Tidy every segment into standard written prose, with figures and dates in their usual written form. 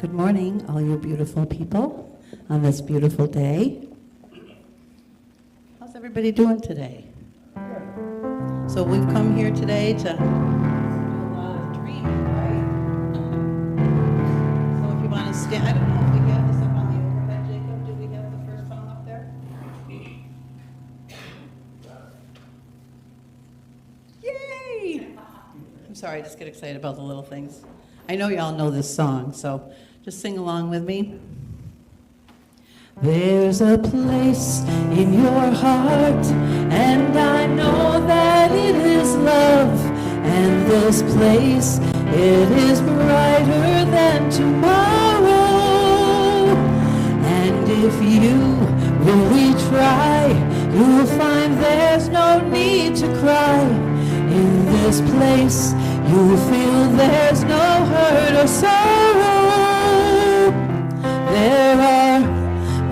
Good morning, all you beautiful people on this beautiful day. How's everybody doing today? So we've come here today to do a lot of dreaming, right? So if you want to stand, I don't know if we have this up on the overhead, Jacob. Do we have the first song up there? Yay! I'm sorry, I just get excited about the little things. I know y'all know this song, so just sing along with me. There's a place in your heart, and I know that it is love, and this place, it is brighter than tomorrow. And if you really try, you'll find there's no need to cry. In this place, you'll feel there's no hurt or sorrow. There are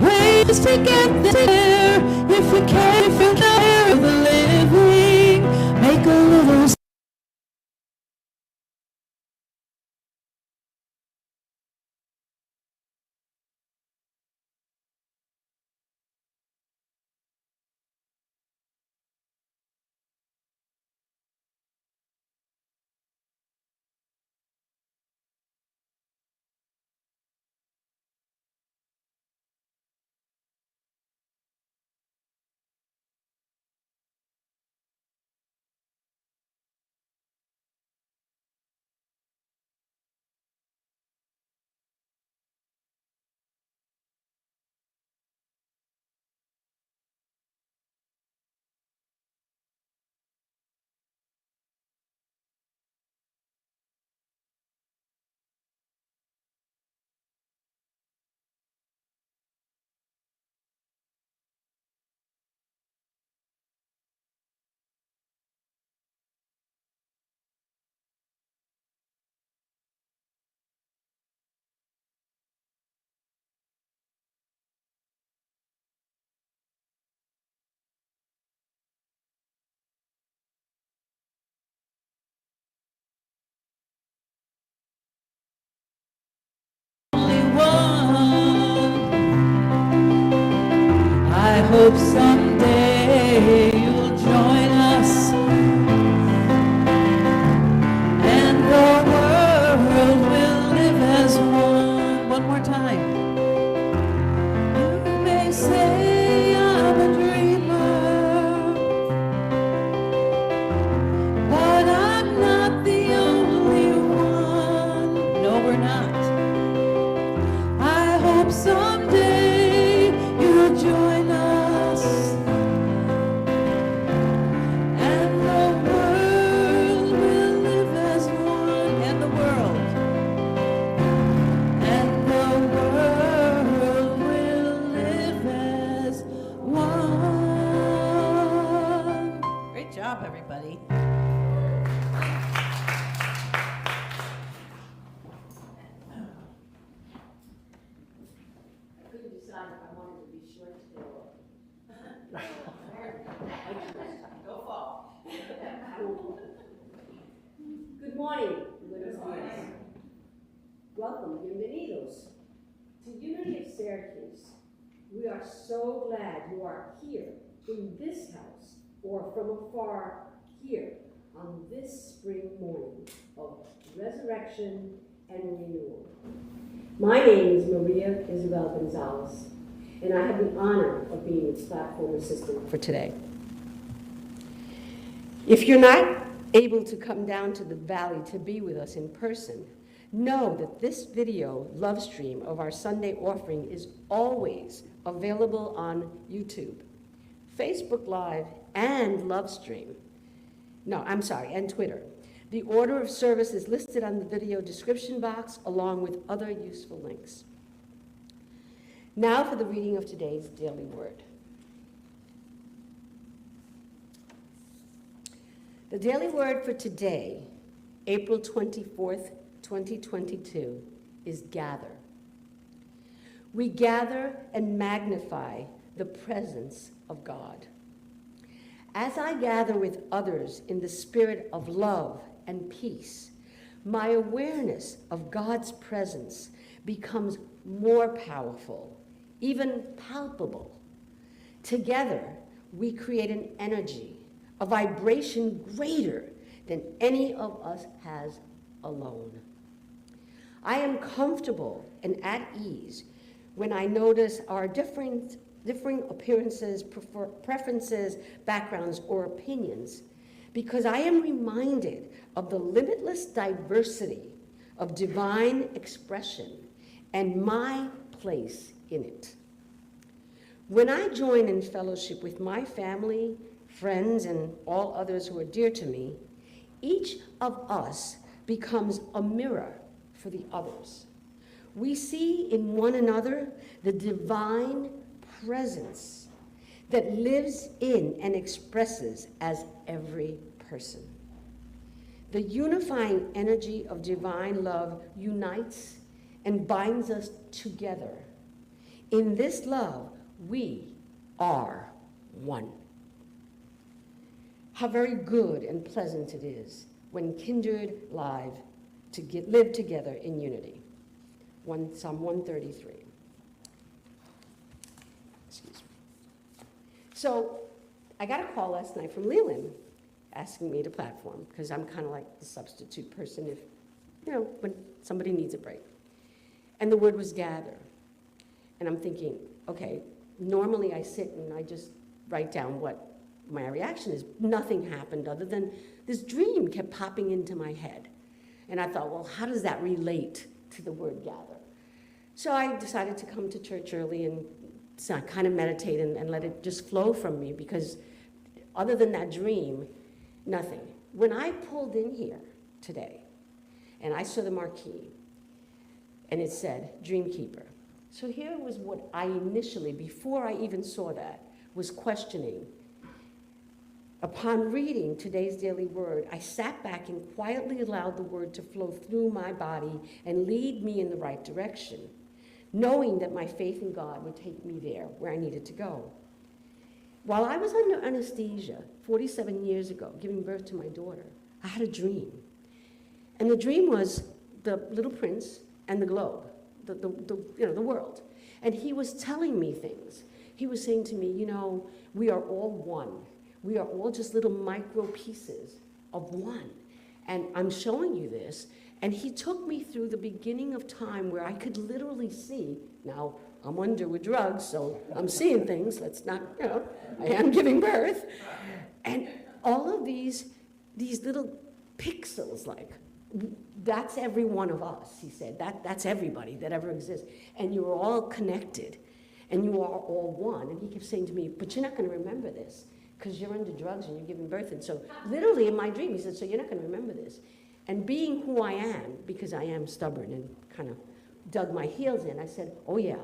ways to get there if you care, if you care of the living. Make a little I hope someday you'll join us, and the world will live as one. One more time. You may say I'm a dreamer, but I'm not the only one. No, we're not. I hope someday you'll join us. Everybody. I couldn't decide if I wanted to be short today or go fall. Good morning. Good morning. Welcome, bienvenidos, to Unity of Syracuse. We are so glad you are here in this house or from afar here on this spring morning of resurrection and renewal. My name is Maria Isabel Gonzalez, and I have the honor of being its platform assistant for today. If you're not able to come down to the valley to be with us in person, know that this video love stream of our Sunday offering is always available on YouTube, Facebook Live, and Love Stream. And Twitter. The order of service is listed on the video description box along with other useful links. Now for the reading of today's daily word. The daily word for today, April 24th, 2022, is gather. We gather and magnify the presence of God. As I gather with others in the spirit of love and peace, my awareness of God's presence becomes more powerful, even palpable. Together, we create an energy, a vibration greater than any of us has alone. I am comfortable and at ease when I notice our differing appearances, preferences, backgrounds, or opinions, because I am reminded of the limitless diversity of divine expression and my place in it. When I join in fellowship with my family, friends, and all others who are dear to me, each of us becomes a mirror for the others. We see in one another the divine presence that lives in and expresses as every person. The unifying energy of divine love unites and binds us together. In this love, we are one. How very good and pleasant it is when kindred live together in unity. Psalm 133. Excuse me. So I got a call last night from Leland asking me to platform, because I'm kind of like the substitute person if, when somebody needs a break. And the word was gather. And I'm thinking, okay, normally I sit and I just write down what my reaction is. Nothing happened other than this dream kept popping into my head. And I thought, well, how does that relate to the word gather? So I decided to come to church early and kind of meditate and let it just flow from me, because other than that dream, nothing. When I pulled in here today and I saw the marquee and it said Dreamkeeper. So here was what I initially, before I even saw that, was questioning. Upon reading today's daily word, I sat back and quietly allowed the word to flow through my body and lead me in the right direction, knowing that my faith in God would take me there where I needed to go. While I was under anesthesia 47 years ago, giving birth to my daughter, I had a dream. And the dream was the little prince and the globe, the world. And he was telling me things. He was saying to me, we are all one. We are all just little micro pieces of one. And I'm showing you this. And he took me through the beginning of time where I could literally see. Now, I'm under with drugs, so I'm seeing things. Let's not, I am giving birth. And all of these little pixels, that's every one of us, he said. That's everybody that ever exists. And you're all connected. And you are all one. And he kept saying to me, but you're not going to remember this, because you're under drugs and you're giving birth. And so literally in my dream, he said, so you're not going to remember this. And being who I am, because I am stubborn and kind of dug my heels in, I said, oh yeah.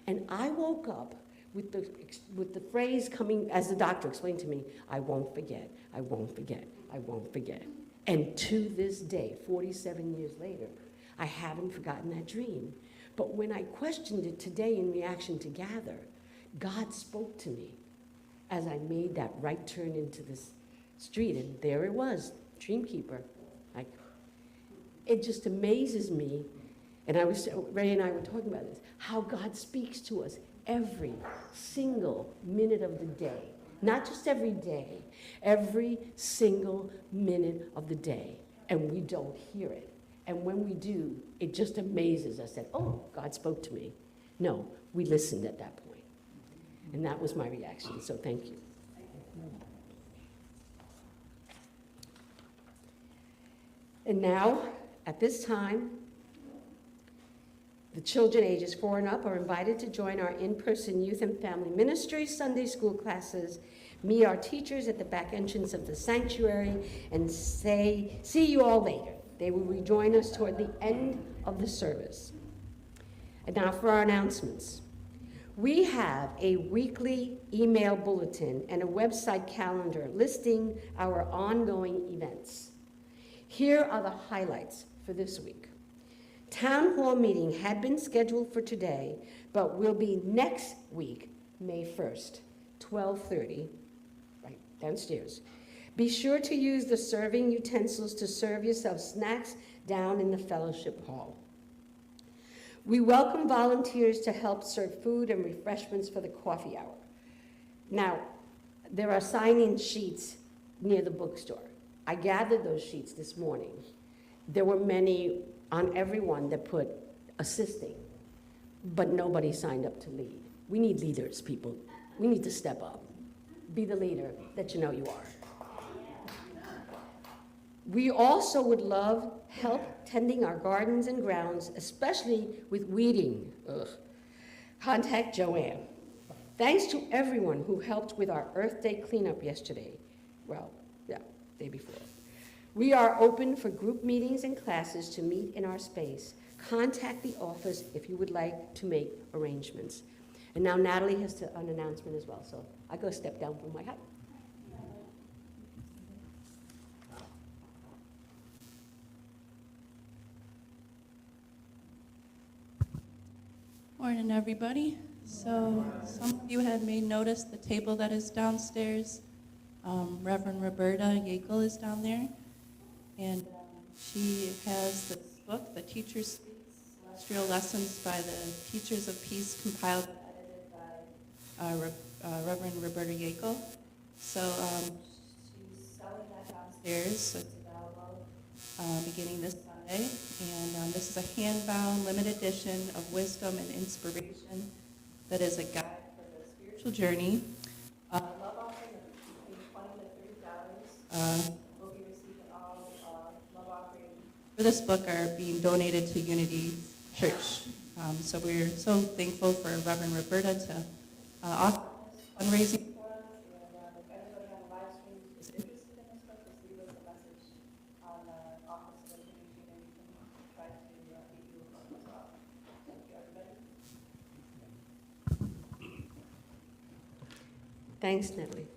And I woke up with the phrase coming, as the doctor explained to me, I won't forget, I won't forget, I won't forget. And to this day, 47 years later, I haven't forgotten that dream. But when I questioned it today in reaction to Gather, God spoke to me as I made that right turn into this street, and there it was, Dreamkeeper. It just amazes me, and Ray and I were talking about this, how God speaks to us every single minute of the day. Not just every day, every single minute of the day, and we don't hear it. And when we do, it just amazes us that, oh, God spoke to me. No, we listened at that point. And that was my reaction, so thank you. And now, at this time, the children ages 4 and up are invited to join our in-person youth and family ministry Sunday school classes, meet our teachers at the back entrance of the sanctuary, and say, see you all later. They will rejoin us toward the end of the service. And now for our announcements. We have a weekly email bulletin and a website calendar listing our ongoing events. Here are the highlights for this week. Town hall meeting had been scheduled for today, but will be next week, May 1st, 12:30, right downstairs. Be sure to use the serving utensils to serve yourself snacks down in the fellowship hall. We welcome volunteers to help serve food and refreshments for the coffee hour. Now, there are sign-in sheets near the bookstore. I gathered those sheets this morning. There were many on everyone that put assisting, but nobody signed up to lead. We need leaders, people. We need to step up. Be the leader that you know you are. We also would love help tending our gardens and grounds, especially with weeding. Ugh. Contact Joanne. Thanks to everyone who helped with our Earth Day cleanup yesterday. Well, yeah, day before. We are open for group meetings and classes to meet in our space. Contact the office if you would like to make arrangements. And now Natalie has an announcement as well, so I go step down from my hat. Morning, everybody. So some of you had may notice the table that is downstairs. Reverend Roberta Yakel is down there, and she has this book, The Teacher's Speaks, Celestial Lessons by the Teachers of Peace, compiled and edited by Reverend Roberta Yakel. So she's selling that downstairs, so it's available beginning this Sunday. And this is a hand-bound, limited edition of wisdom and inspiration that is a guide for the spiritual journey. Love offering of between $20 to $30 will be received, and all love offerings for this book are being donated to Unity Church. So we're so thankful for Reverend Roberta to offer this fundraising for us. And if anybody on the live stream is interested in this book, just leave us a message on the office of information, and we can try to get you a book as well. Thank you, everybody. Thanks, Natalie.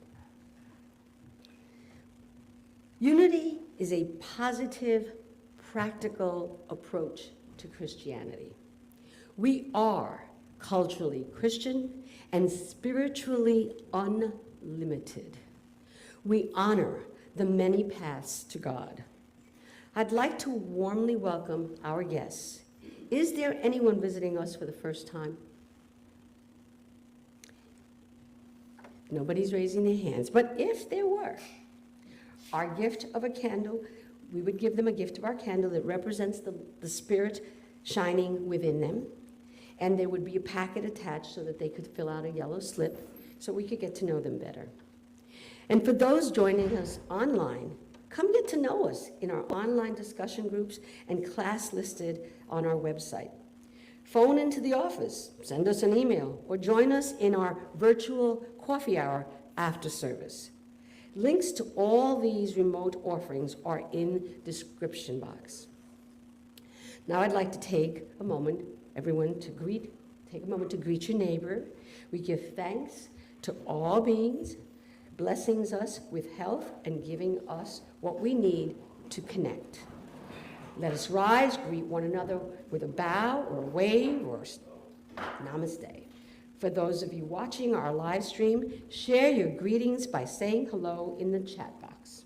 Unity is a positive, practical approach to Christianity. We are culturally Christian and spiritually unlimited. We honor the many paths to God. I'd like to warmly welcome our guests. Is there anyone visiting us for the first time? Nobody's raising their hands, but if there were, our gift of a candle, we would give them a gift of our candle that represents the spirit shining within them. And there would be a packet attached so that they could fill out a yellow slip so we could get to know them better. And for those joining us online, come get to know us in our online discussion groups and class listed on our website. Phone into the office, send us an email, or join us in our virtual coffee hour after service. Links to all these remote offerings are in the description box. Now I'd like to take a moment, everyone, to greet your neighbor. We give thanks to all beings, blessings us with health and giving us what we need to connect. Let us rise, greet one another with a bow or a wave or namaste. For those of you watching our live stream, share your greetings by saying hello in the chat box.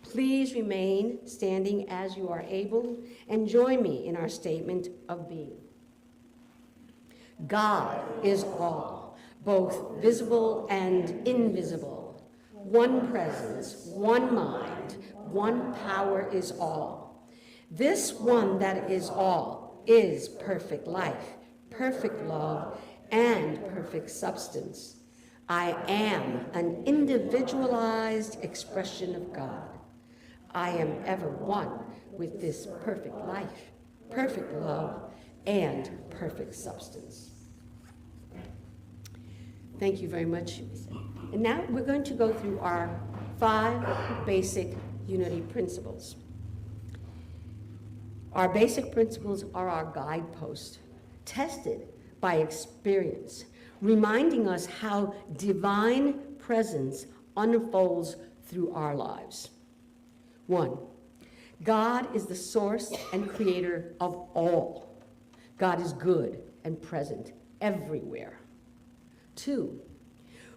Please remain standing as you are able and join me in our statement of being. God is all, both visible and invisible. One presence, one mind, one power is all. This one that is all is perfect life, perfect love, and perfect substance. I am an individualized expression of God. I am ever one with this perfect life, perfect love, and perfect substance. Thank you very much. And now we're going to go through our 5 basic unity principles. Our basic principles are our guidepost, tested by experience, reminding us how divine presence unfolds through our lives. 1, God is the source and creator of all. God is good and present everywhere. 2,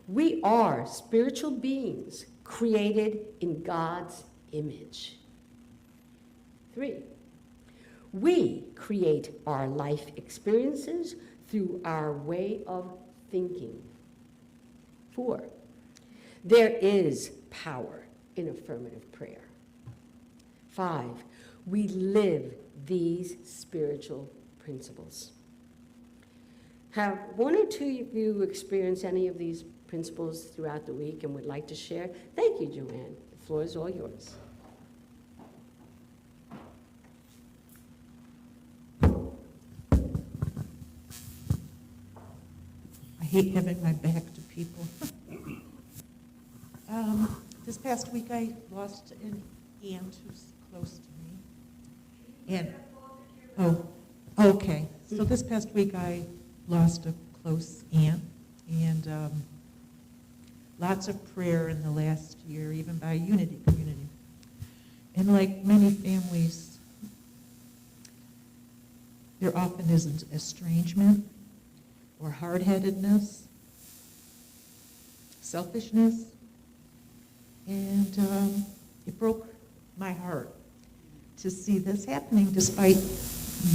we are spiritual beings created in God's image. 3, we create our life experiences through our way of thinking. 4, there is power in affirmative prayer. 5, we live these spiritual principles. Have one or two of you experienced any of these principles throughout the week and would like to share? Thank you, Joanne. The floor is all yours. I hate having my back to people. This past week I lost an aunt who's close to me. And, oh, okay. So this past week I lost a close aunt, and lots of prayer in the last year, even by Unity Community. And like many families, there often is an estrangement or hard-headedness, selfishness, and it broke my heart to see this happening despite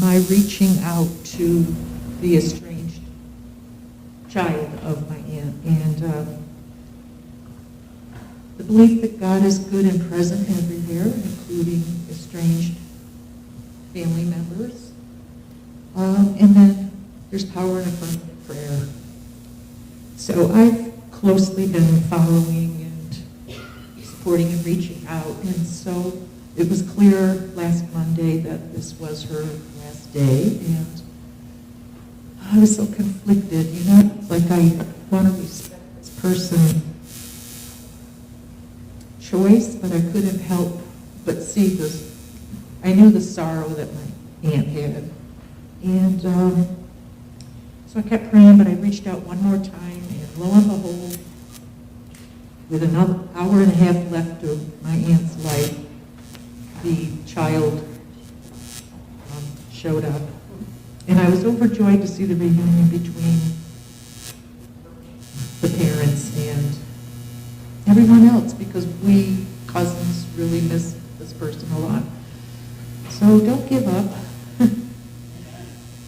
my reaching out to the estranged child of my aunt. And the belief that God is good and present everywhere, including estranged family members. And then there's power in affirmative prayer. So I've closely been following and supporting and reaching out. And so it was clear last Monday that this was her last day. And I was so conflicted, you know, like I want to respect this person's choice, but I couldn't help but see this. I knew the sorrow that my aunt had. And so I kept praying, but I reached out one more time, and lo and behold, with another hour and a half left of my aunt's life, the child showed up. And I was overjoyed to see the reunion between the parents and everyone else, because we cousins really miss this person a lot. So don't give up.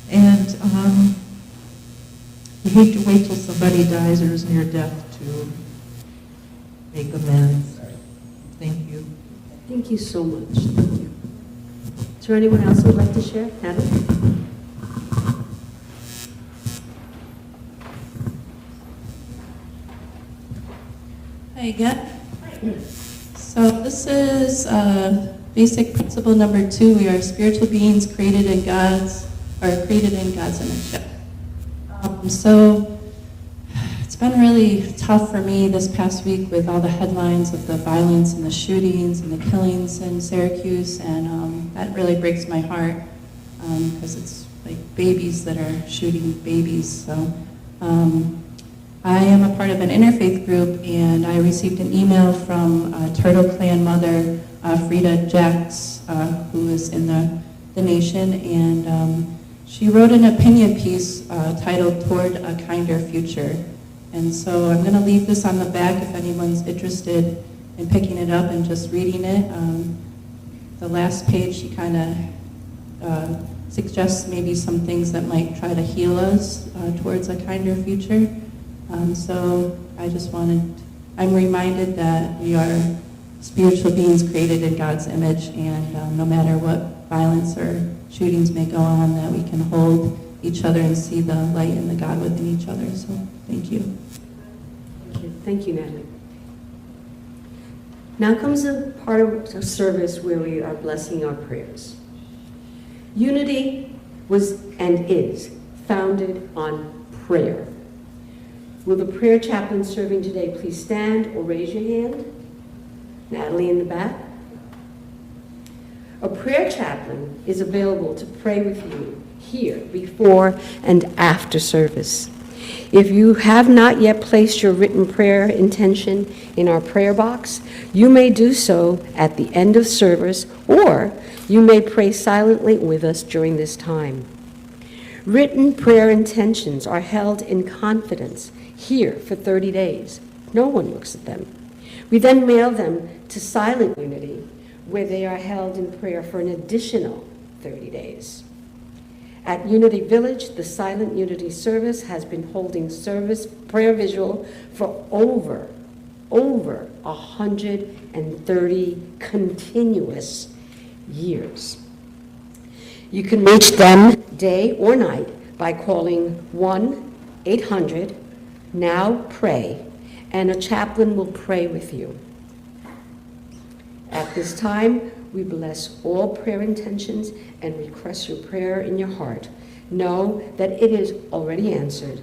And you hate to wait till somebody dies or is near death to make amends. Thank you. Thank you so much. Thank you. Is there anyone else who would like to share? Natalie? Hi again. So this is basic principle number 2. We are spiritual beings created in God's image. So it's been really tough for me this past week with all the headlines of the violence and the shootings and the killings in Syracuse, and that really breaks my heart because it's like babies that are shooting babies. So I am a part of an interfaith group, and I received an email from Turtle Clan mother Frida Jacks, who is in the nation, and she wrote an opinion piece titled "Toward a Kinder Future." And so I'm going to leave this on the back if anyone's interested in picking it up and just reading it. The last page, she kind of suggests maybe some things that might try to heal us towards a kinder future. So I'm reminded that we are spiritual beings created in God's image, and no matter what violence or shootings may go on, that we can hold each other and see the light and the God within each other. So thank you. Thank you, Natalie. Now comes a part of the service where we are blessing our prayers. Unity was and is founded on prayer. Will the prayer chaplain serving today please stand or raise your hand? Natalie in the back. A prayer chaplain is available to pray with you here before and after service. If you have not yet placed your written prayer intention in our prayer box, you may do so at the end of service, or you may pray silently with us during this time. Written prayer intentions are held in confidence here for 30 days. No one looks at them. We then mail them to Silent Unity, where they are held in prayer for an additional 30 days. At Unity Village, the Silent Unity Service has been holding service prayer visual for over 130 continuous years. You can reach them day or night by calling 1-800-NOW-PRAY, and a chaplain will pray with you. At this time, we bless all prayer intentions and request your prayer in your heart. Know that it is already answered.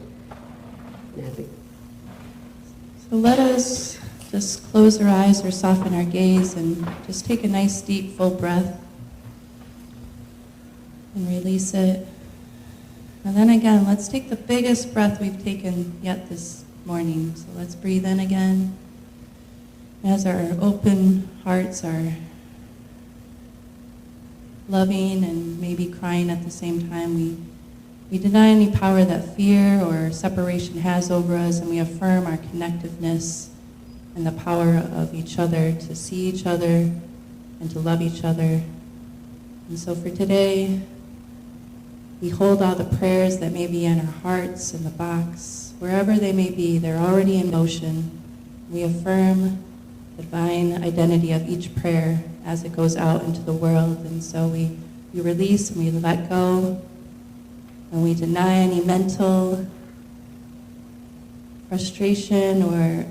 Natalie. So let us just close our eyes or soften our gaze and just take a nice deep full breath and release it. And then again, let's take the biggest breath we've taken yet this morning. So let's breathe in again. As our open hearts are loving and maybe crying at the same time, we deny any power that fear or separation has over us, and we affirm our connectiveness and the power of each other to see each other and to love each other. And so for today, we hold all the prayers that may be in our hearts in the box. Wherever they may be, they're already in motion. We affirm the divine identity of each prayer as it goes out into the world. And so we release and we let go, and we deny any mental frustration or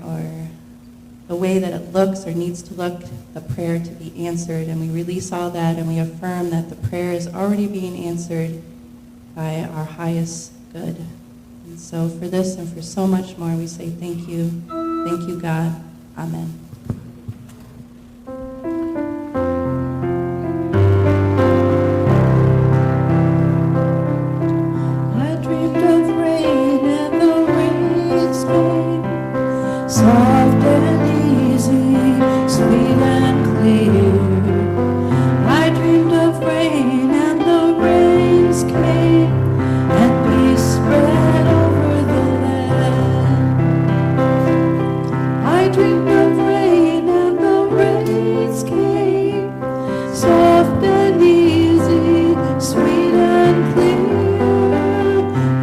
the way that it looks or needs to look, the prayer to be answered. And we release all that, and we affirm that the prayer is already being answered by our highest good. And so for this and for so much more, we say thank you, God. Amen. I dreamed of rain and the rains came, soft and easy, sweet and clear. I dreamed of rain and the rains came, and peace spread over the land. I dreamed of rain and the rains came, soft and easy, sweet and clear.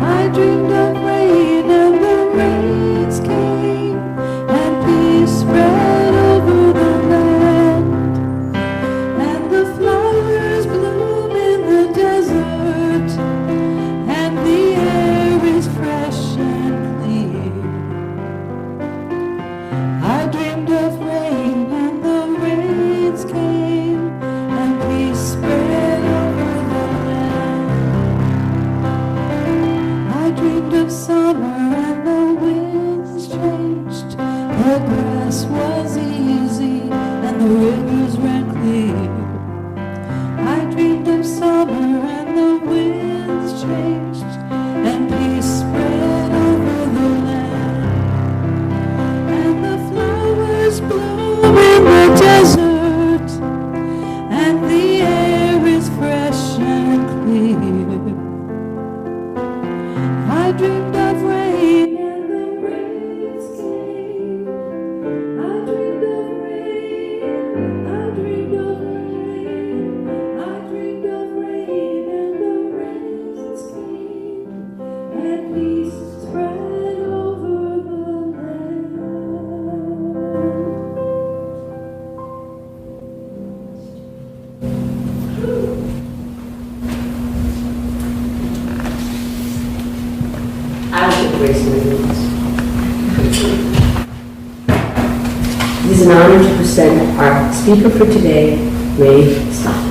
I dreamed of rain and the rains came, and peace spread over the land. And the flowers bloom in the desert, and the air is fresh and clear. I dreamed of rain and the rains came, and peace spread over the land. I dreamed of summer and the winds changed. The grass was easy and the rivers ran clear. I dreamed of summer and the winds changed, and peace spread over the land. And the flowers bloom in the desert, and the air is fresh and clear. I dreamed of rain and the rains came. I dreamed of rain, I dreamed of rain, I dreamed of rain and the rains came, and peace spread over the land. I will grace my wings. It is an honor to present our speaker for today, Ray Stoffel.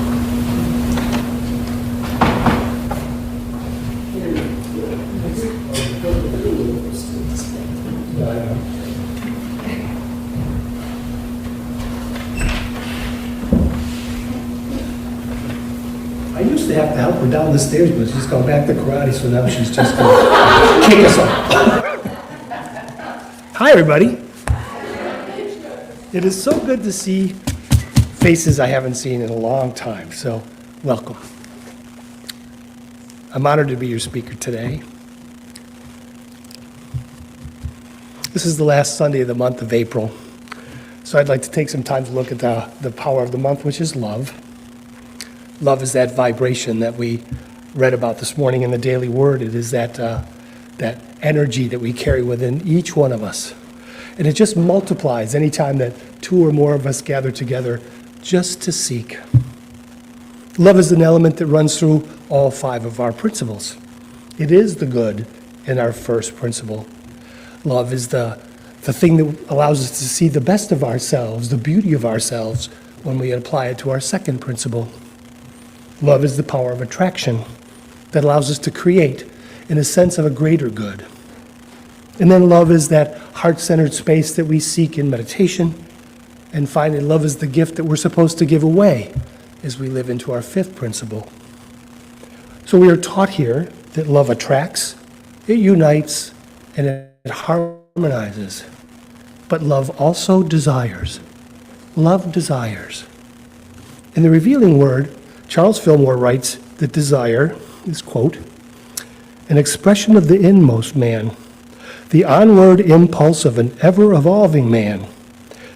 I used to have to help her down the stairs, but she's gone back to karate, so now she's just gonna kick us off. Hi, everybody. It is so good to see faces I haven't seen in a long time, so welcome. I'm honored to be your speaker today. This is the last Sunday of the month of April, So I'd like to take some time to look at the power of the month, which is love. Love is that vibration that we read about this morning in the Daily Word. It is that energy that we carry within each one of us. And it just multiplies anytime that two or more of us gather together just to seek. Love is an element that runs through all 5 of our principles. It is the good in our first principle. Love is the thing that allows us to see the best of ourselves, the beauty of ourselves, when we apply it to our second principle. Love is the power of attraction that allows us to create in a sense of a greater good. And then love is that heart-centered space that we seek in meditation. And finally, love is the gift that we're supposed to give away as we live into our 5th principle. So we are taught here that love attracts, it unites, and it harmonizes. But love also desires. Love desires. In the Revealing Word, Charles Fillmore writes that desire is, quote, an expression of the inmost man, the onward impulse of an ever-evolving man.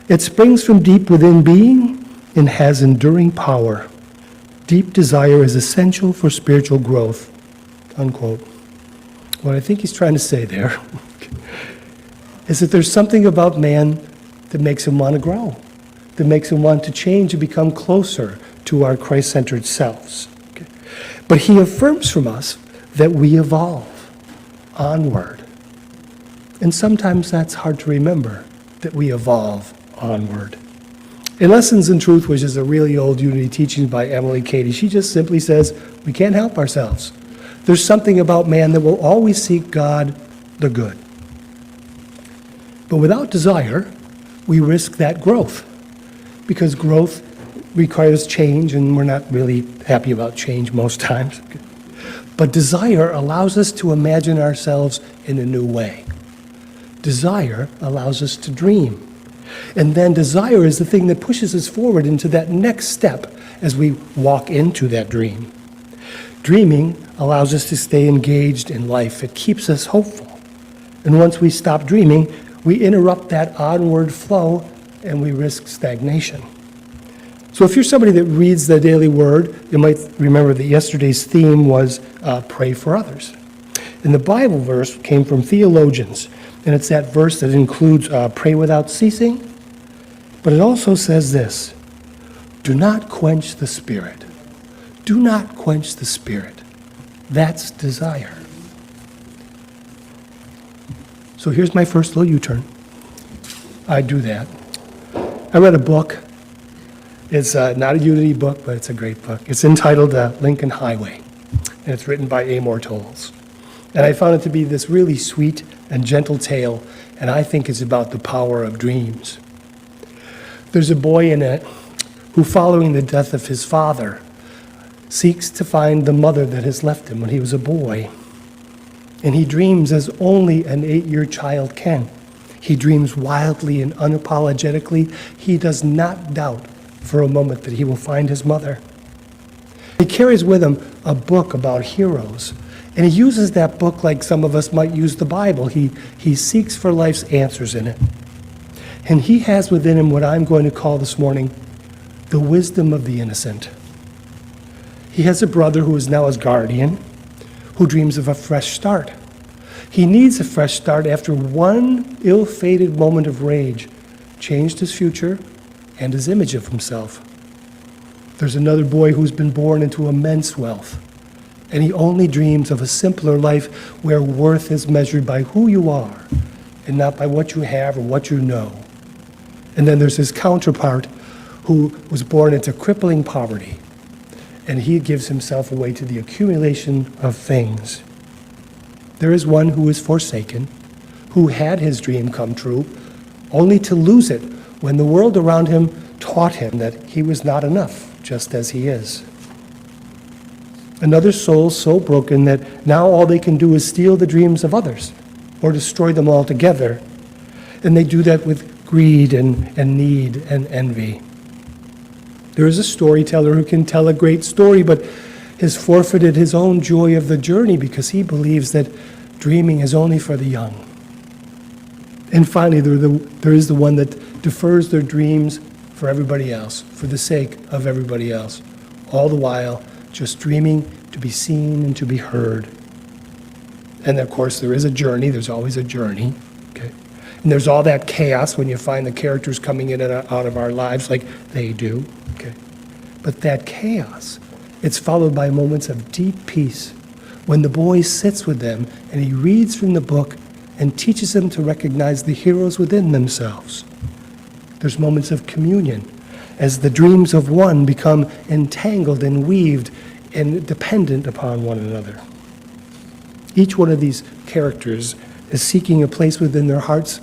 It springs from deep within being and has enduring power. Deep desire is essential for spiritual growth, unquote. What I think he's trying to say there is that there's something about man that makes him want to grow, that makes him want to change and become closer to our Christ-centered selves. Okay? But he affirms from us that we evolve onward. And sometimes that's hard to remember, that we evolve onward. In Lessons in Truth, which is a really old Unity teaching by Emily Cady, she just simply says, we can't help ourselves. There's something about man that will always seek God, the good. But without desire, we risk that growth, because growth requires change, and we're not really happy about change most times. But desire allows us to imagine ourselves in a new way. Desire allows us to dream. And then desire is the thing that pushes us forward into that next step as we walk into that dream. Dreaming allows us to stay engaged in life. It keeps us hopeful. And once we stop dreaming, we interrupt that onward flow and we risk stagnation. So if you're somebody that reads the Daily Word, you might remember that yesterday's theme was pray for others. And the Bible verse came from theologians, and it's that verse that includes pray without ceasing, but it also says this, do not quench the Spirit. Do not quench the Spirit. That's desire. So here's my first little U-turn. I do that. I read a book. It's not a Unity book, but it's a great book. It's entitled Lincoln Highway, and it's written by Amor Tolles. And I found it to be this really sweet and gentle tale, and I think it's about the power of dreams. There's a boy in it who, following the death of his father, seeks to find the mother that has left him when he was a boy. And he dreams as only an 8-year child can. He dreams wildly and unapologetically. He does not doubt for a moment that he will find his mother. He carries with him a book about heroes, and he uses that book like some of us might use the Bible. He seeks for life's answers in it. And he has within him what I'm going to call this morning the wisdom of the innocent. He has a brother who is now his guardian, who dreams of a fresh start. He needs a fresh start after one ill-fated moment of rage changed his future and his image of himself. There's another boy who's been born into immense wealth, and he only dreams of a simpler life where worth is measured by who you are and not by what you have or what you know. And then there's his counterpart who was born into crippling poverty, and he gives himself away to the accumulation of things. There is one who is forsaken, who had his dream come true, only to lose it when the world around him taught him that he was not enough, just as he is. Another soul so broken that now all they can do is steal the dreams of others or destroy them altogether. And they do that with greed and need and envy. There is a storyteller who can tell a great story, but has forfeited his own joy of the journey because he believes that dreaming is only for the young. And finally, there is the one that defers their dreams for everybody else, for the sake of everybody else, all the while just dreaming to be seen and to be heard. And of course, there is a journey. There's always a journey. Okay? And there's all that chaos when you find the characters coming in and out of our lives like they do. Okay? But that chaos, it's followed by moments of deep peace when the boy sits with them and he reads from the book and teaches them to recognize the heroes within themselves. There's moments of communion as the dreams of one become entangled and weaved and dependent upon one another. Each one of these characters is seeking a place within their hearts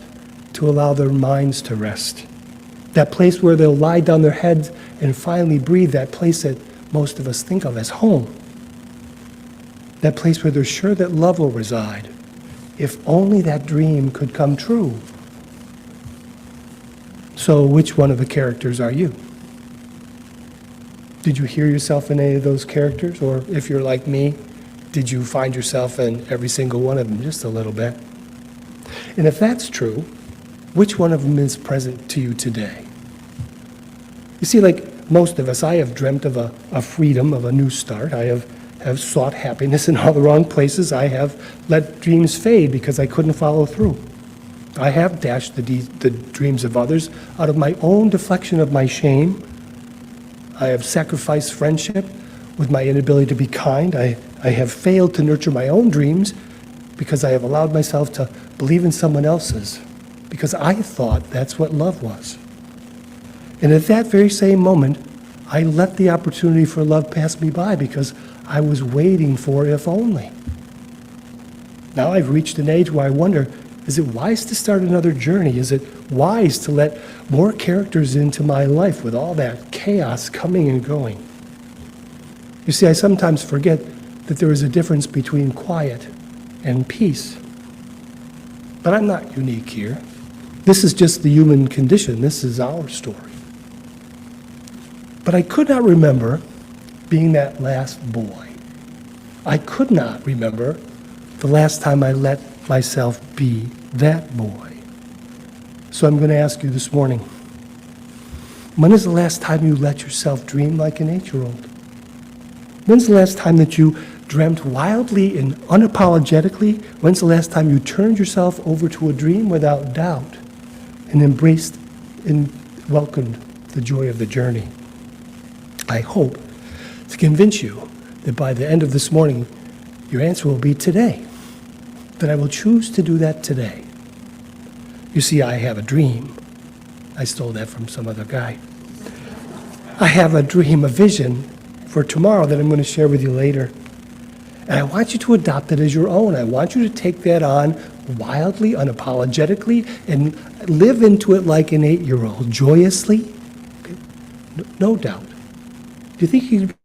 to allow their minds to rest. That place where they'll lie down their heads and finally breathe, that place that most of us think of as home. That place where they're sure that love will reside, if only that dream could come true. So which one of the characters are you? Did you hear yourself in any of those characters? Or if you're like me, did you find yourself in every single one of them just a little bit? And if that's true, which one of them is present to you today? You see, like most of us, I have dreamt of a freedom, of a new start. I have sought happiness in all the wrong places. I have let dreams fade because I couldn't follow through. I have dashed the dreams of others out of my own deflection of my shame. I have sacrificed friendship with my inability to be kind. I have failed to nurture my own dreams because I have allowed myself to believe in someone else's, because I thought that's what love was. And at that very same moment, I let the opportunity for love pass me by because I was waiting for if only. Now I've reached an age where I wonder, is it wise to start another journey? Is it wise to let more characters into my life with all that chaos coming and going? You see, I sometimes forget that there is a difference between quiet and peace. But I'm not unique here. This is just the human condition. This is our story. But I could not remember being that last boy. I could not remember the last time I let myself be that boy. So I'm going to ask you this morning, when is the last time you let yourself dream like an 8-year-old? When's the last time that you dreamt wildly and unapologetically? When's the last time you turned yourself over to a dream without doubt and embraced and welcomed the joy of the journey? I hope to convince you that by the end of this morning, your answer will be today, that I will choose to do that today. You see, I have a dream. I stole that from some other guy. I have a dream, a vision for tomorrow that I'm going to share with you later. And I want you to adopt it as your own. I want you to take that on wildly, unapologetically, and live into it like an 8-year-old, joyously. Okay? No doubt. Do you think you could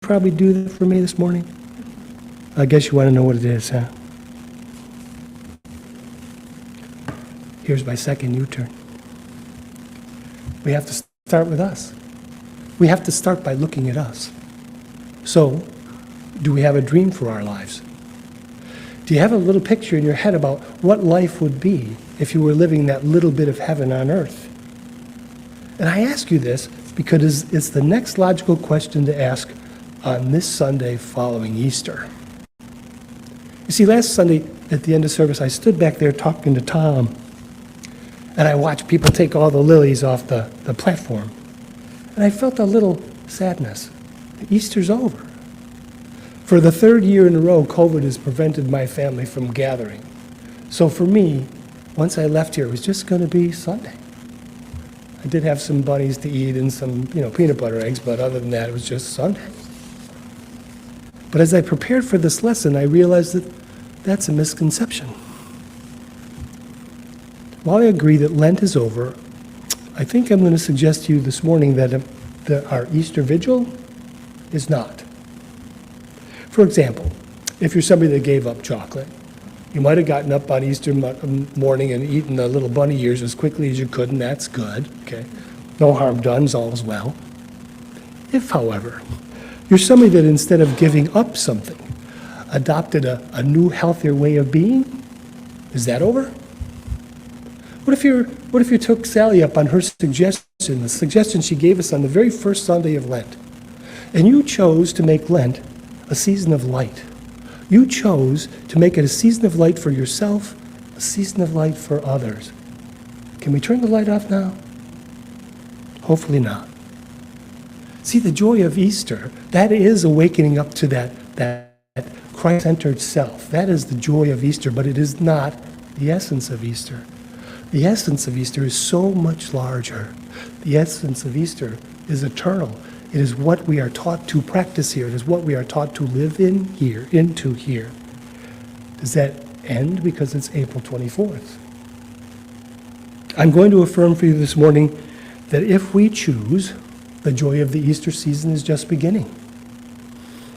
probably do that for me this morning? I guess you want to know what it is, huh? Here's my second U-turn. We have to start with us. We have to start by looking at us. So, do we have a dream for our lives? Do you have a little picture in your head about what life would be if you were living that little bit of heaven on earth? And I ask you this because it's the next logical question to ask on this Sunday following Easter. You see, last Sunday at the end of service, I stood back there talking to Tom, and I watched people take all the lilies off the platform. And I felt a little sadness. Easter's over. For the third year in a row, COVID has prevented my family from gathering. So for me, once I left here, it was just going to be Sunday. I did have some bunnies to eat and some, peanut butter eggs, but other than that, it was just Sunday. But as I prepared for this lesson, I realized that that's a misconception. While I agree that Lent is over, I think I'm going to suggest to you this morning that our Easter Vigil is not. For example, if you're somebody that gave up chocolate, you might have gotten up on Easter morning and eaten the little bunny ears as quickly as you could, and that's good, okay? No harm done, all's well. If, however, you're somebody that instead of giving up something, adopted a new, healthier way of being, is that over? What if you took Sally up on her suggestion, the suggestion she gave us on the very first Sunday of Lent, and you chose to make Lent a season of light? You chose to make it a season of light for yourself, a season of light for others. Can we turn the light off now? Hopefully not. See, the joy of Easter, that is awakening up to that Christ-centered self. That is the joy of Easter, but it is not the essence of Easter. The essence of Easter is so much larger. The essence of Easter is eternal. It is what we are taught to practice here. It is what we are taught to live in here, into here. Does that end because it's April 24th? I'm going to affirm for you this morning that if we choose, the joy of the Easter season is just beginning.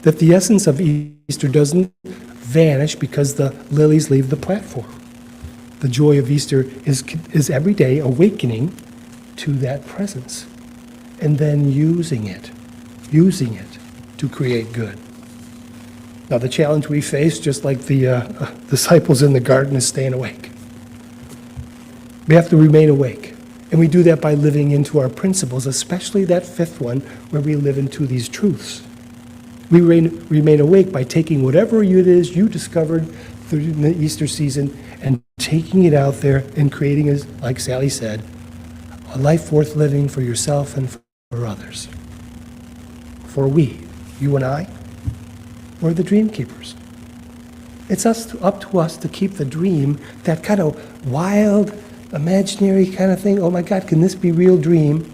That the essence of Easter doesn't vanish because the lilies leave the platform. The joy of Easter is every day awakening to that presence and then using it to create good. Now, the challenge we face, just like the disciples in the garden, is staying awake. We have to remain awake, and we do that by living into our principles, especially that fifth one where we live into these truths. We remain awake by taking whatever it is you discovered through the Easter season and taking it out there and creating, as like Sally said, a life worth living for yourself and for others. For we, you and I, we're the dream keepers. It's up to us to keep the dream, that kind of wild, imaginary kind of thing. Oh my God, can this be real dream?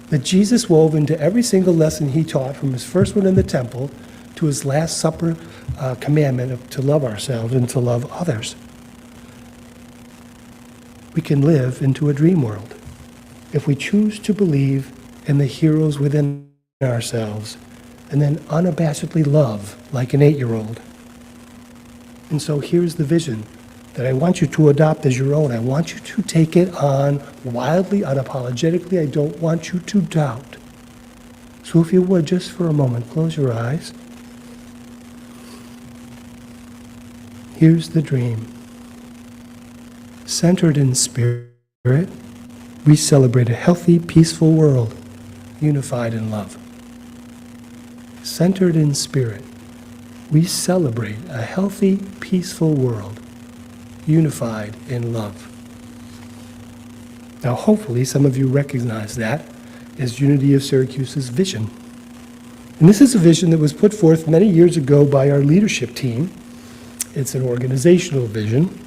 That Jesus wove into every single lesson he taught, from his first one in the temple to his Last Supper commandment to love ourselves and to love others. We can live into a dream world if we choose to believe in the heroes within ourselves and then unabashedly love like an 8-year-old. And so here's the vision that I want you to adopt as your own. I want you to take it on wildly, unapologetically. I don't want you to doubt. So if you would, just for a moment, close your eyes. Here's the dream. Centered in spirit, we celebrate a healthy, peaceful world, unified in love. Centered in spirit, we celebrate a healthy, peaceful world, unified in love. Now, hopefully, some of you recognize that as Unity of Syracuse's vision. And this is a vision that was put forth many years ago by our leadership team. It's an organizational vision.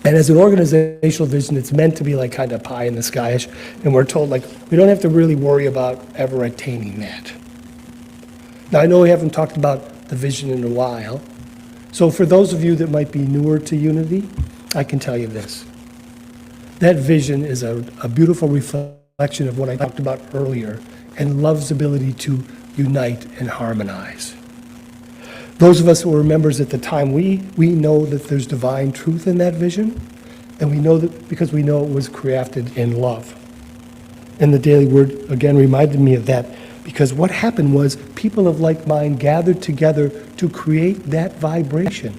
And as an organizational vision, it's meant to be like kind of pie in the sky-ish. And we're told, like, we don't have to really worry about ever attaining that. Now, I know we haven't talked about the vision in a while. So for those of you that might be newer to Unity, I can tell you this. That vision is a beautiful reflection of what I talked about earlier, and love's ability to unite and harmonize. Those of us who were members at the time, we know that there's divine truth in that vision, and we know that because we know it was crafted in love. And the Daily Word, again, reminded me of that, because what happened was people of like mind gathered together to create that vibration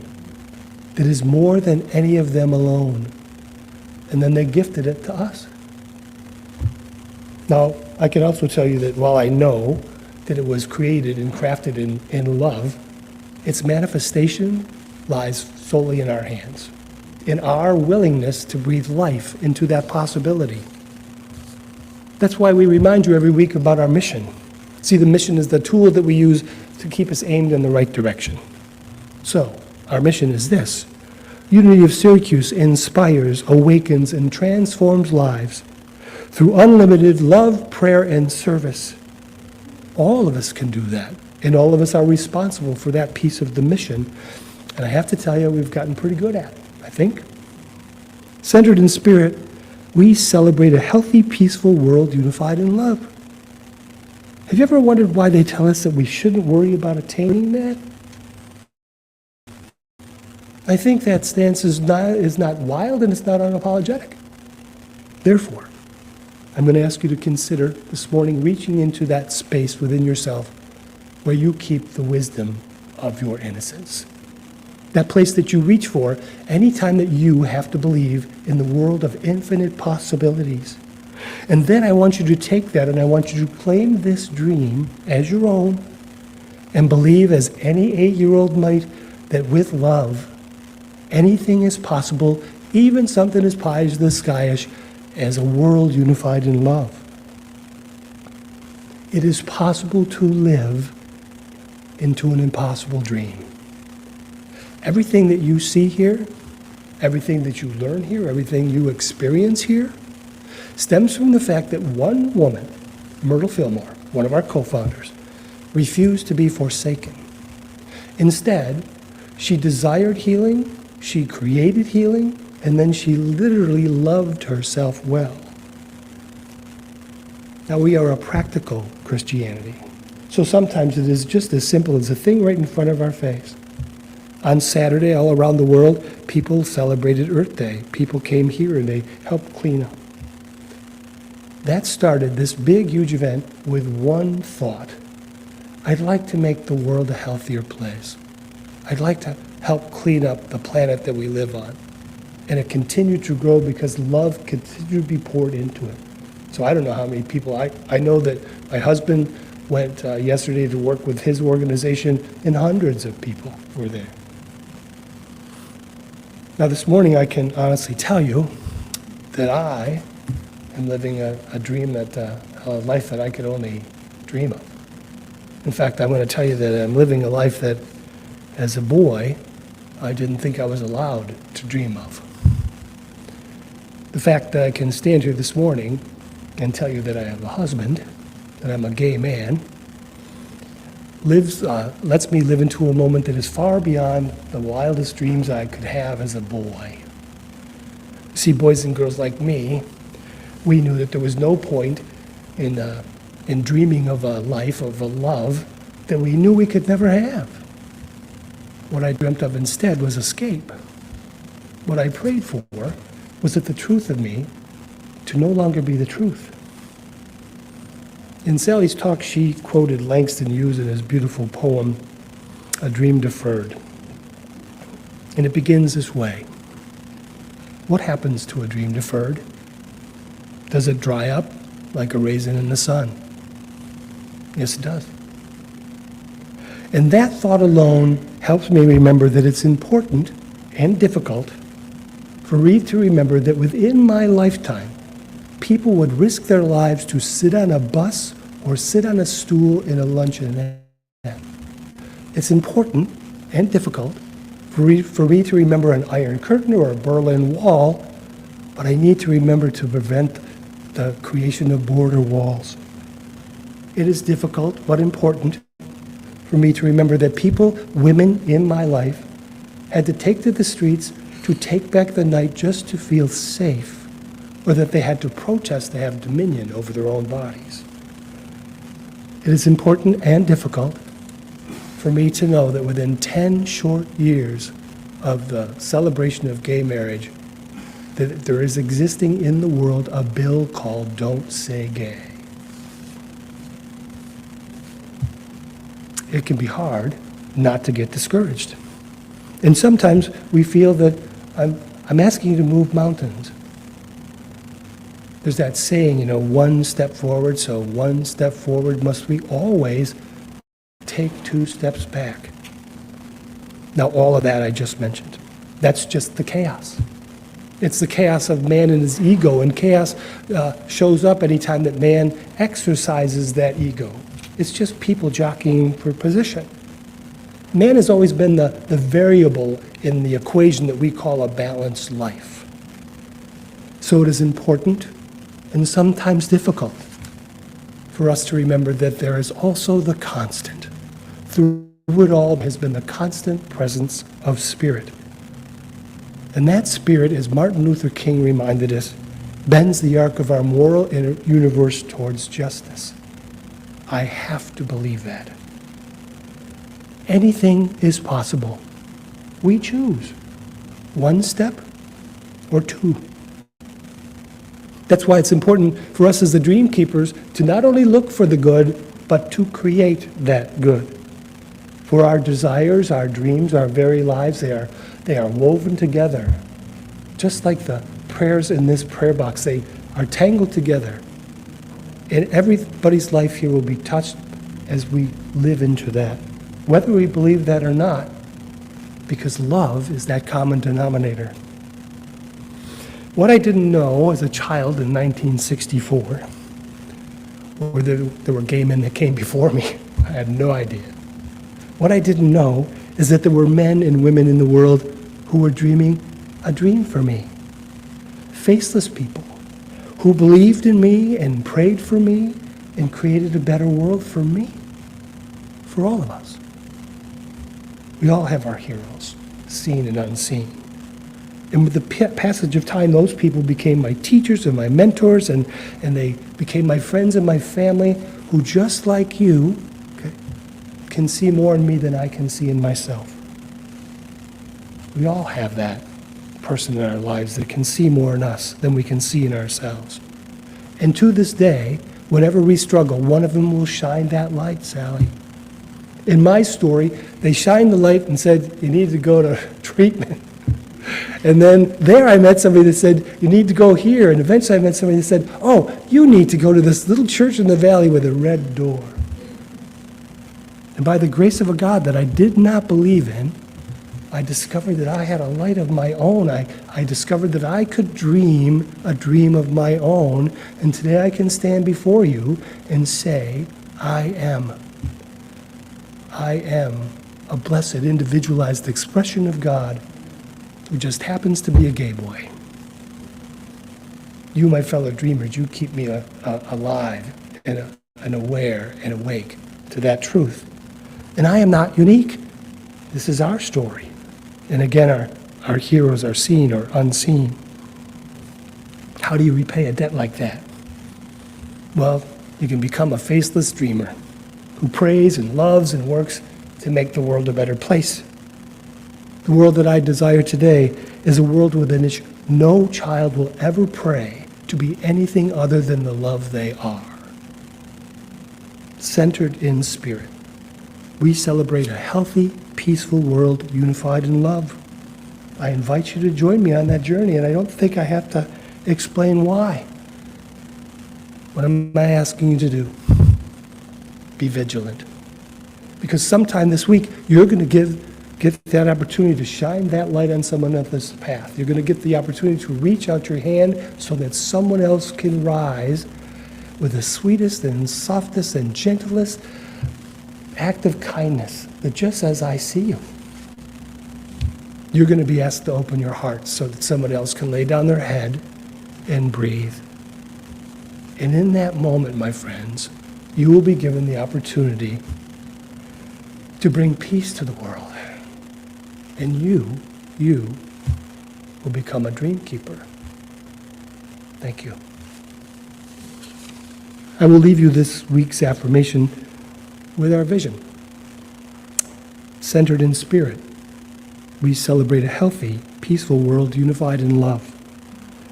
that is more than any of them alone. And then they gifted it to us. Now, I can also tell you that while I know that it was created and crafted in love, its manifestation lies solely in our hands, in our willingness to breathe life into that possibility. That's why we remind you every week about our mission. See, the mission is the tool that we use to keep us aimed in the right direction. So, our mission is this. Unity of Syracuse inspires, awakens, and transforms lives through unlimited love, prayer, and service. All of us can do that, and all of us are responsible for that piece of the mission. And I have to tell you, we've gotten pretty good at it, I think. Centered in spirit, we celebrate a healthy, peaceful world unified in love. Have you ever wondered why they tell us that we shouldn't worry about attaining that? I think that stance is not wild and it's not unapologetic. Therefore, I'm going to ask you to consider this morning reaching into that space within yourself where you keep the wisdom of your innocence. that place that you reach for anytime that you have to believe in the world of infinite possibilities. And then I want you to take that and I want you to claim this dream as your own and believe, as any 8-year-old might, that with love, anything is possible, even something as pie as the skyish as a world unified in love. It is possible to live into an impossible dream. Everything that you see here, everything that you learn here, everything you experience here, stems from the fact that one woman, Myrtle Fillmore, one of our co-founders, refused to be forsaken. Instead, she desired healing, she created healing, and then she literally loved herself well. Now, we are a practical Christianity, so sometimes it is just as simple as a thing right in front of our face. On Saturday, all around the world, people celebrated Earth Day. People came here and they helped clean up. That started this big, huge event with one thought. I'd like to make the world a healthier place. I'd like to help clean up the planet that we live on. And it continued to grow because love continued to be poured into it. So I don't know how many people, I know that my husband went yesterday to work with his organization, and hundreds of people were there. Now this morning I can honestly tell you that I am living a dream that, a life that I could only dream of. In fact, I'm going to tell you that I'm living a life that, as a boy, I didn't think I was allowed to dream of. The fact that I can stand here this morning and tell you that I have a husband, that I'm a gay man, lets me live into a moment that is far beyond the wildest dreams I could have as a boy. See, boys and girls like me, we knew that there was no point in dreaming of a life, of a love, that we knew we could never have. What I dreamt of instead was escape. What I prayed for was that the truth of me to no longer be the truth. In Sally's talk, she quoted Langston Hughes in his beautiful poem, A Dream Deferred. And it begins this way. What happens to a dream deferred? Does it dry up like a raisin in the sun? Yes, it does. And that thought alone helps me remember that it's important and difficult for me to remember that within my lifetime, people would risk their lives to sit on a bus or sit on a stool in a luncheonette. It's important and difficult for me to remember an Iron Curtain or a Berlin Wall, but I need to remember to prevent the creation of border walls. It is difficult but important for me to remember that people, women in my life, had to take to the streets to take back the night just to feel safe, or that they had to protest to have dominion over their own bodies. It is important and difficult for me to know that within 10 short years of the celebration of gay marriage, that there is existing in the world a bill called Don't Say Gay. It can be hard not to get discouraged. And sometimes we feel that I'm asking you to move mountains. There's that saying, one step forward, so one step forward must we always take 2 steps back. Now, all of that I just mentioned, that's just the chaos. It's the chaos of man and his ego, and chaos shows up anytime that man exercises that ego. It's just people jockeying for position. Man has always been the variable in the equation that we call a balanced life. So it is important and sometimes difficult for us to remember that there is also the constant. Through it all has been the constant presence of spirit. And that spirit, as Martin Luther King reminded us, bends the arc of our moral universe towards justice. I have to believe that. Anything is possible. We choose 1 step or 2. That's why it's important for us as the dream keepers to not only look for the good, but to create that good. For our desires, our dreams, our very lives, they are woven together. Just like the prayers in this prayer box, they are tangled together. And everybody's life here will be touched as we live into that, whether we believe that or not, because love is that common denominator. What I didn't know as a child in 1964, or there were gay men that came before me, I had no idea. What I didn't know is that there were men and women in the world who were dreaming a dream for me. Faceless people who believed in me and prayed for me and created a better world for me, for all of us. We all have our heroes, seen and unseen. And with the passage of time, those people became my teachers and my mentors, and they became my friends and my family who, just like you, can see more in me than I can see in myself. We all have that person in our lives that can see more in us than we can see in ourselves. And to this day, whenever we struggle, one of them will shine that light, Sally. In my story, they shined the light and said, you need to go to treatment. And then there I met somebody that said, you need to go here. And eventually I met somebody that said, oh, you need to go to this little church in the valley with a red door. And by the grace of a God that I did not believe in, I discovered that I had a light of my own. I discovered that I could dream a dream of my own. And today I can stand before you and say, I am a blessed, individualized expression of God who just happens to be a gay boy. You, my fellow dreamers, you keep me alive and aware and awake to that truth. And I am not unique. This is our story. And again, our heroes are seen or unseen. How do you repay a debt like that? Well, you can become a faceless dreamer who prays and loves and works to make the world a better place. The world that I desire today is a world within which no child will ever pray to be anything other than the love they are. Centered in spirit, we celebrate a healthy, peaceful world unified in love. I invite you to join me on that journey, and I don't think I have to explain why. What am I asking you to do? Be vigilant. Because sometime this week, you're going to get that opportunity to shine that light on someone else's path. You're going to get the opportunity to reach out your hand so that someone else can rise with the sweetest and softest and gentlest act of kindness that just says, I see you. You're going to be asked to open your heart so that someone else can lay down their head and breathe. And in that moment, my friends, you will be given the opportunity to bring peace to the world. And you will become a dream keeper. Thank you. I will leave you this week's affirmation with our vision. Centered in spirit, we celebrate a healthy, peaceful world unified in love.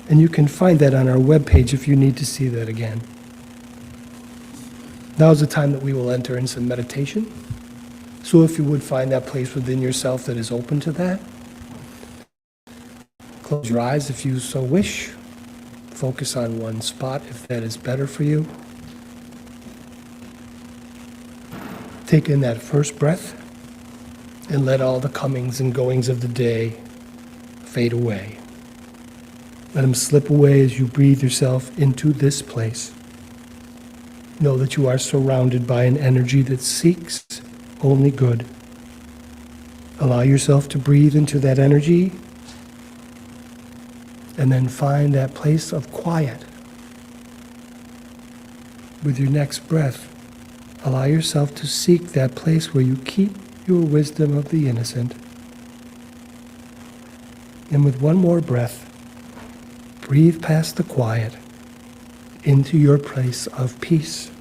And you can find that on our webpage if you need to see that again. Now is the time that we will enter in some meditation. So if you would find that place within yourself that is open to that, close your eyes if you so wish. Focus on one spot if that is better for you. Take in that first breath and let all the comings and goings of the day fade away. Let them slip away as you breathe yourself into this place. Know that you are surrounded by an energy that seeks only good. Allow yourself to breathe into that energy and then find that place of quiet. With your next breath, allow yourself to seek that place where you keep your wisdom of the innocent. And with one more breath, breathe past the quiet into your place of peace.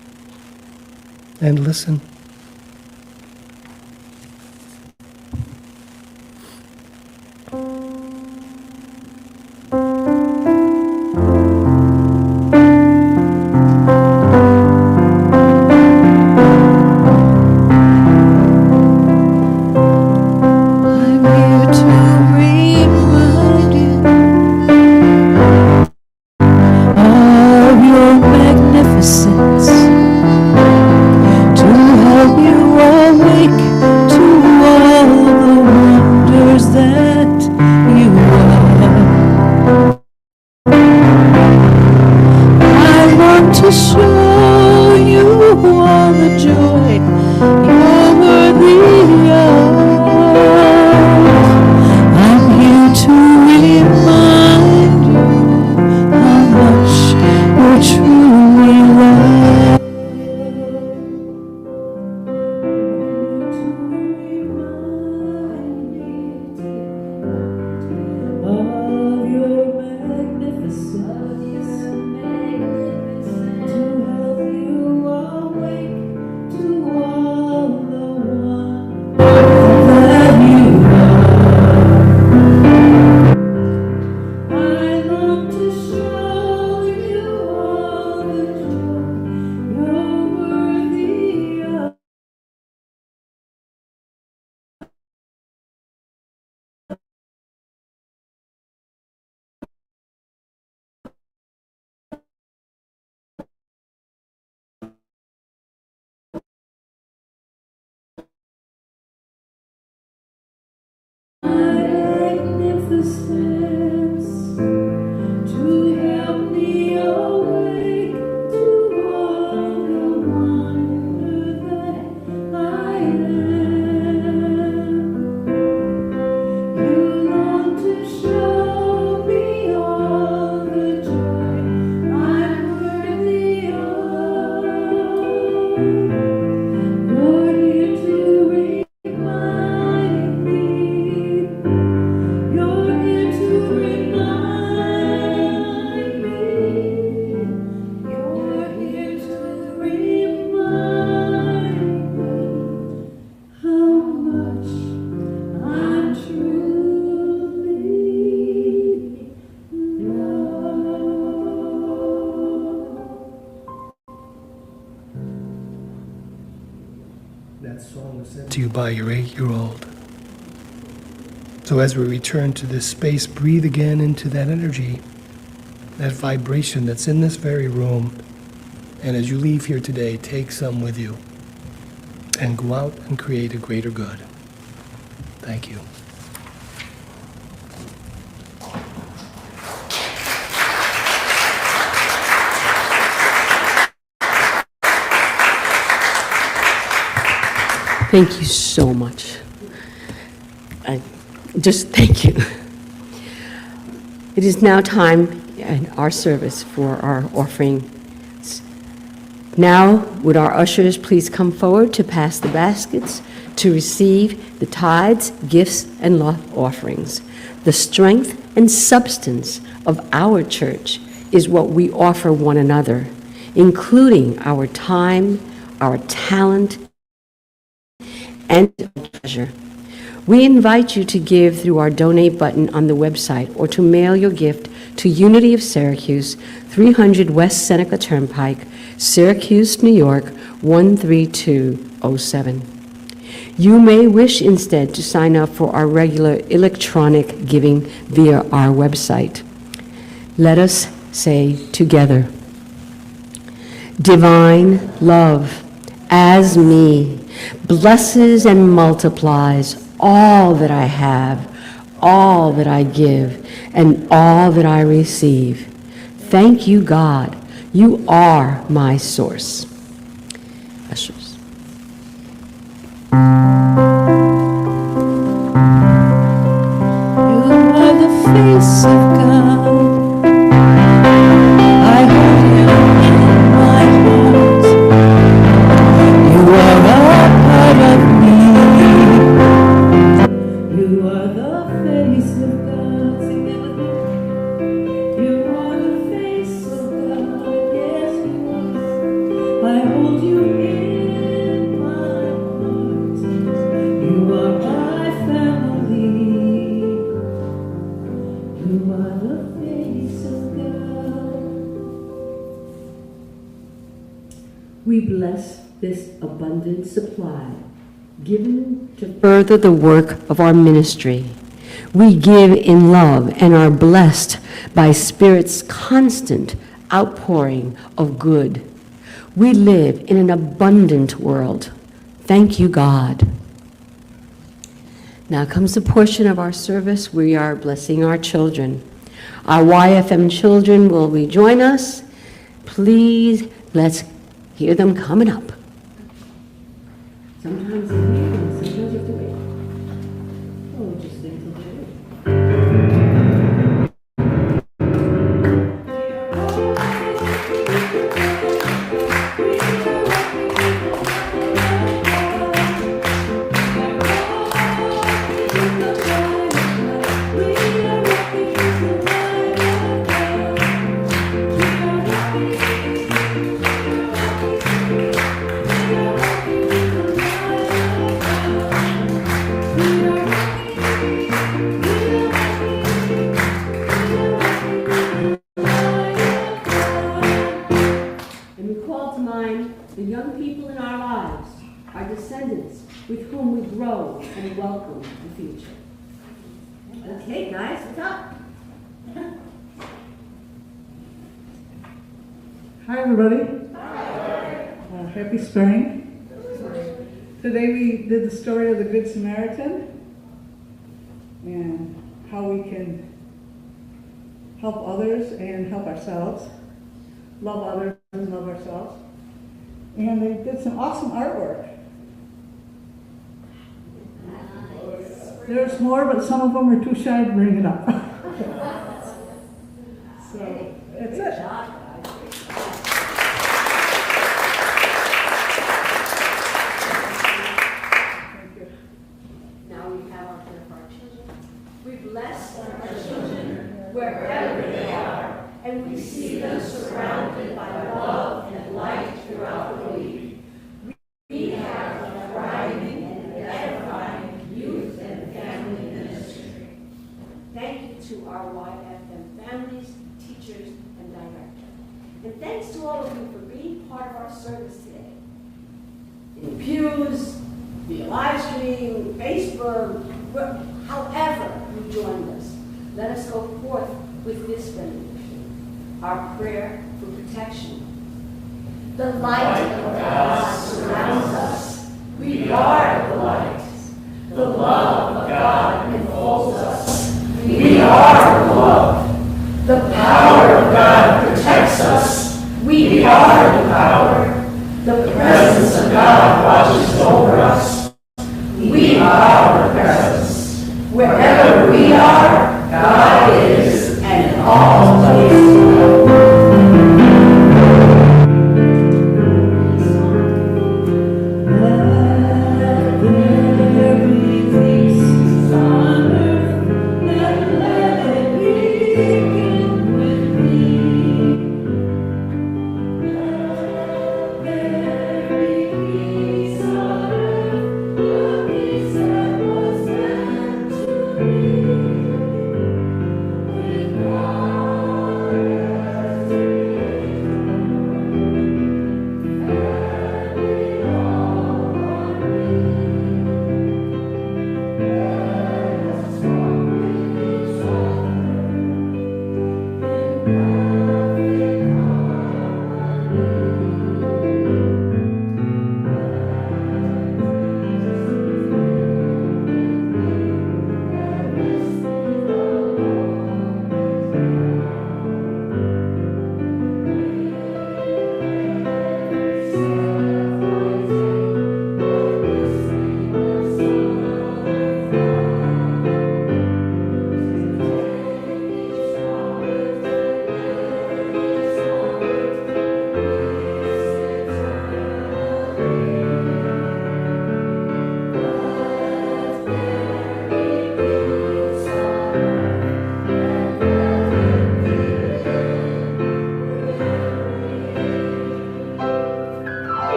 And listen. to show you all the joy you're worthy of. I'm here to remind you how much you're truly loved. Of your magnificence, to help you awake to all the wonder that you are. I long to show you all the joy you're worthy of. Magnificence, to help me awake to all the wonder that I am. You long to show me all the joy I'm worthy of. You're here to remind me. You're here to remind me. You're here to remind me how much I'm truly loved. That song was sent to you by your 8-year-old. So as we return to this space, breathe again into that energy, that vibration that's in this very room. And as you leave here today, take some with you and go out and create a greater good. Thank you. Thank you so much. Just thank you. It is now time in our service for our offerings. Now, would our ushers please come forward to pass the baskets to receive the tithes, gifts, and love offerings. The strength and substance of our church is what we offer one another, including our time, our talent, and treasure. We invite you to give through our donate button on the website or to mail your gift to Unity of Syracuse, 300 West Seneca Turnpike, Syracuse, New York, 13207. You may wish instead to sign up for our regular electronic giving via our website. Let us say together, divine love as me blesses and multiplies all that I have, all that I give, and all that I receive. Thank you, God. You are my source. Ushers. You are the face of God. I hold you in my heart. You are a part of me. You are the face of God. Sing that with me. You are the face of God. Yes, you are. I hold you in my heart. You are my family. You are the face of God. We bless this abundant supply given to further the work of our ministry. We give in love and are blessed by Spirit's constant outpouring of good. We live in an abundant world. Thank you, God. Now comes the portion of our service. We are blessing our children. Our YFM children will rejoin us. Please, let's hear them coming up. Sometimes they're here, and sometimes you have to wait. Oh, just think till they're ready. And we call to mind the young people in our lives, our descendants, with whom we grow and welcome the future. Okay, guys, what's up? Hi, everybody. Happy spring. Today we did the story of the Good Samaritan and how we can help others and help ourselves, love others and love ourselves. And they did some awesome artwork. There's more, but some of them are too shy to bring it up. So, that's it. Now we have our prayer for our children. We bless our children wherever they are, and we see them surrounded by love and light throughout the week. We have a thriving and edifying youth and family ministry. Thank you to our YFM families, teachers, and director. And thanks to all of you for being part of our service today. In pews, via live stream, Facebook, however you joined us, let us go forth with this benediction, our prayer for protection. The light of God surrounds us. We are the light. The love of God enfolds us. We are the love. The power of God protects us. We are the power. The presence of God watches over us. We are the presence. Wherever we are, God is, and in all places.